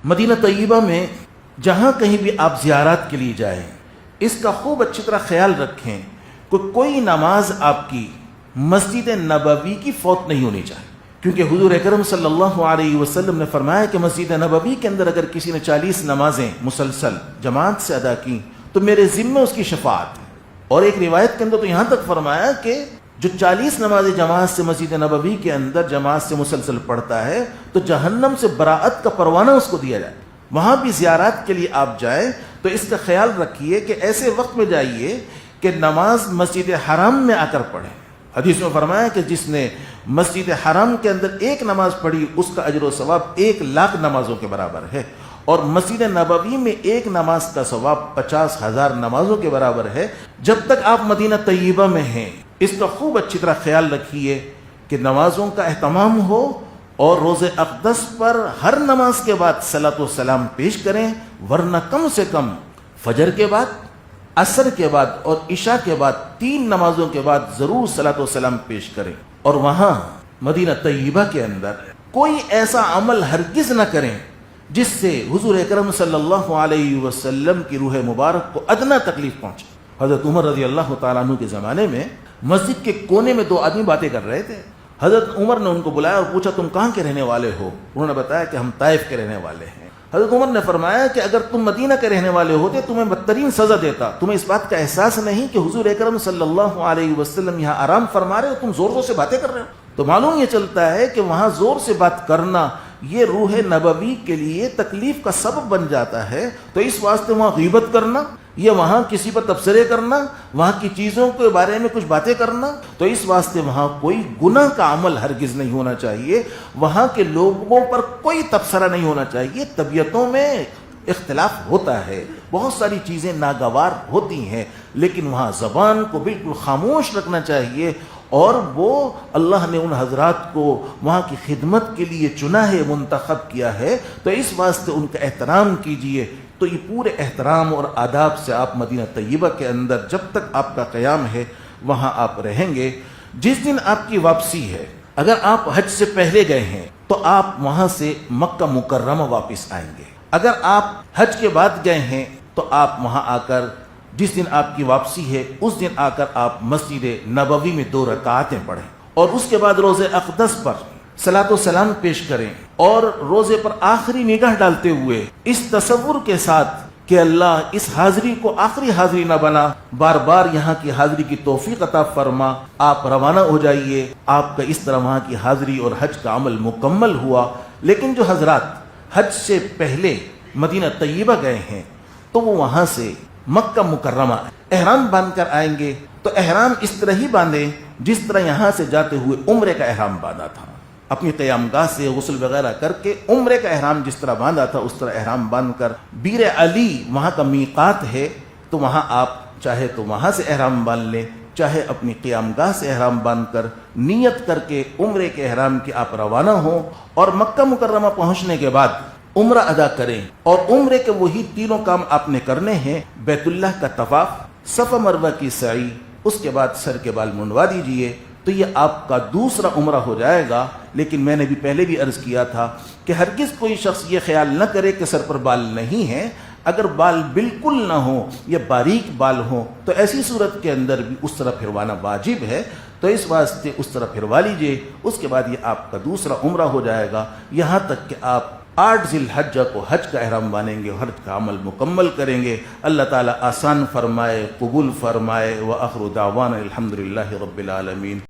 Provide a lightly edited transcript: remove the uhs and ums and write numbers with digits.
مدینہ طیبہ میں جہاں کہیں بھی آپ زیارات کے لیے جائیں، اس کا خوب اچھی طرح خیال رکھیں کہ کوئی نماز آپ کی مسجد نبوی کی فوت نہیں ہونی چاہیے، کیونکہ حضور اکرم صلی اللہ علیہ وسلم نے فرمایا کہ مسجد نبوی کے اندر اگر کسی نے 40 نمازیں مسلسل جماعت سے ادا کی تو میرے ذمہ اس کی شفاعت ہے۔ اور ایک روایت کے اندر تو یہاں تک فرمایا کہ جو 40 نمازیں جماعت سے مسجد نبوی کے اندر جماعت سے مسلسل پڑھتا ہے تو جہنم سے براءت کا پروانہ اس کو دیا جائے۔ وہاں بھی زیارات کے لیے آپ جائیں تو اس کا خیال رکھیے کہ ایسے وقت میں جائیے کہ نماز مسجد حرام میں آ کر پڑھیں۔ حدیث میں فرمایا کہ جس نے مسجد حرام کے اندر ایک نماز پڑھی اس کا اجر و ثواب 1,00,000 نمازوں کے برابر ہے، اور مسجد نبوی میں ایک نماز کا ثواب 50,000 نمازوں کے برابر ہے۔ جب تک آپ مدینہ طیبہ میں ہیں اس کا خوب اچھی طرح خیال رکھیے کہ نمازوں کا اہتمام ہو، اور روز اقدس پر ہر نماز کے بعد صلاۃ و سلام پیش کریں، ورنہ کم سے کم فجر کے بعد، عصر کے بعد اور عشاء کے بعد 3 نمازوں کے بعد ضرور صلاۃ و سلام پیش کریں۔ اور وہاں مدینہ طیبہ کے اندر کوئی ایسا عمل ہرگز نہ کریں جس سے حضور اکرم صلی اللہ علیہ وسلم کی روح مبارک کو ادنا تکلیف پہنچے۔ حضرت عمر رضی اللہ تعالیٰ عنہ کے زمانے میں مسجد کے کونے میں 2 آدمی باتیں کر رہے تھے۔ حضرت عمر نے ان کو بلایا اور پوچھا تم کہاں کے رہنے والے ہو؟ انہوں نے بتایا کہ ہم طائف کے رہنے والے ہیں۔ حضرت عمر نے فرمایا کہ اگر تم مدینہ کے رہنے والے ہوتے تمہیں بدترین سزا دیتا، تمہیں اس بات کا احساس نہیں کہ حضور اکرم صلی اللہ علیہ وسلم یہاں آرام فرما رہے ہو، تم زور زور سے باتیں کر رہے ہو؟ تو معلوم یہ چلتا ہے کہ وہاں زور سے بات کرنا یہ روح نبوی کے لیے تکلیف کا سبب بن جاتا ہے۔ تو اس واسطے وہاں غیبت کرنا یا وہاں کسی پر تبصرے کرنا، وہاں کی چیزوں کے بارے میں کچھ باتیں کرنا، تو اس واسطے وہاں کوئی گناہ کا عمل ہرگز نہیں ہونا چاہیے۔ وہاں کے لوگوں پر کوئی تبصرہ نہیں ہونا چاہیے۔ طبیعتوں میں اختلاف ہوتا ہے، بہت ساری چیزیں ناگوار ہوتی ہیں، لیکن وہاں زبان کو بالکل خاموش رکھنا چاہیے۔ اور وہ اللہ نے ان حضرات کو وہاں کی خدمت کے لیے چنا ہے، منتخب کیا ہے، تو اس واسطے ان کا احترام کیجئے۔ تو یہ پورے احترام اور آداب سے آپ مدینہ طیبہ کے اندر جب تک آپ کا قیام ہے وہاں آپ رہیں گے۔ جس دن آپ کی واپسی ہے، اگر آپ حج سے پہلے گئے ہیں تو آپ وہاں سے مکہ مکرمہ واپس آئیں گے۔ اگر آپ حج کے بعد گئے ہیں تو آپ وہاں آ کر جس دن آپ کی واپسی ہے اس دن آ کر آپ مسجد نبوی میں 2 رکعتیں پڑھیں، اور اس کے بعد روز اقدس پر صلاۃ و سلام پیش کریں، اور روزے پر آخری نگاہ ڈالتے ہوئے اس تصور کے ساتھ کہ اللہ اس حاضری کو آخری حاضری نہ بنا، بار بار یہاں کی حاضری کی توفیق عطا فرما، آپ روانہ ہو جائیے۔ آپ کا اس طرح وہاں کی حاضری اور حج کا عمل مکمل ہوا۔ لیکن جو حضرات حج سے پہلے مدینہ طیبہ گئے ہیں تو وہ وہاں سے مکہ مکرمہ احرام باندھ کر آئیں گے، تو احرام اس طرح ہی باندھیں جس طرح یہاں سے جاتے ہوئے عمرے کا احرام باندھا تھا۔ اپنی قیام گاہ سے غسل وغیرہ کر کے عمرے کا احرام جس طرح باندھا تھا اس طرح احرام باندھ کر بیر علی وہاں کا میقات ہے، تو وہاں آپ چاہے تو وہاں سے احرام باندھ لیں، چاہے اپنی قیام گاہ سے احرام باندھ کر نیت کر کے عمرے کے احرام کی آپ روانہ ہوں، اور مکہ مکرمہ پہنچنے کے بعد عمرہ ادا کریں۔ اور عمرے کے وہی 3 کام آپ نے کرنے ہیں: بیت اللہ کا طواف، صفا مروہ کی سعی، اس کے بعد سر کے بال منڈوا دیجئے، تو یہ آپ کا دوسرا عمرہ ہو جائے گا۔ لیکن میں نے بھی پہلے بھی عرض کیا تھا کہ ہرگز کوئی شخص یہ خیال نہ کرے کہ سر پر بال نہیں ہیں۔ اگر بال بالکل نہ ہوں یا باریک بال ہوں تو ایسی صورت کے اندر بھی اس طرح پھروانا واجب ہے، تو اس واسطے اس طرح پھروا لیجئے۔ اس کے بعد یہ آپ کا دوسرا عمرہ ہو جائے گا، یہاں تک کہ آپ 8 ذی الحجہ کو حج کا احرام باندھیں گے، حج کا عمل مکمل کریں گے۔ اللہ تعالیٰ آسان فرمائے، قبول فرمائے۔ وآخر دعوانا الحمدللہ رب العالمین۔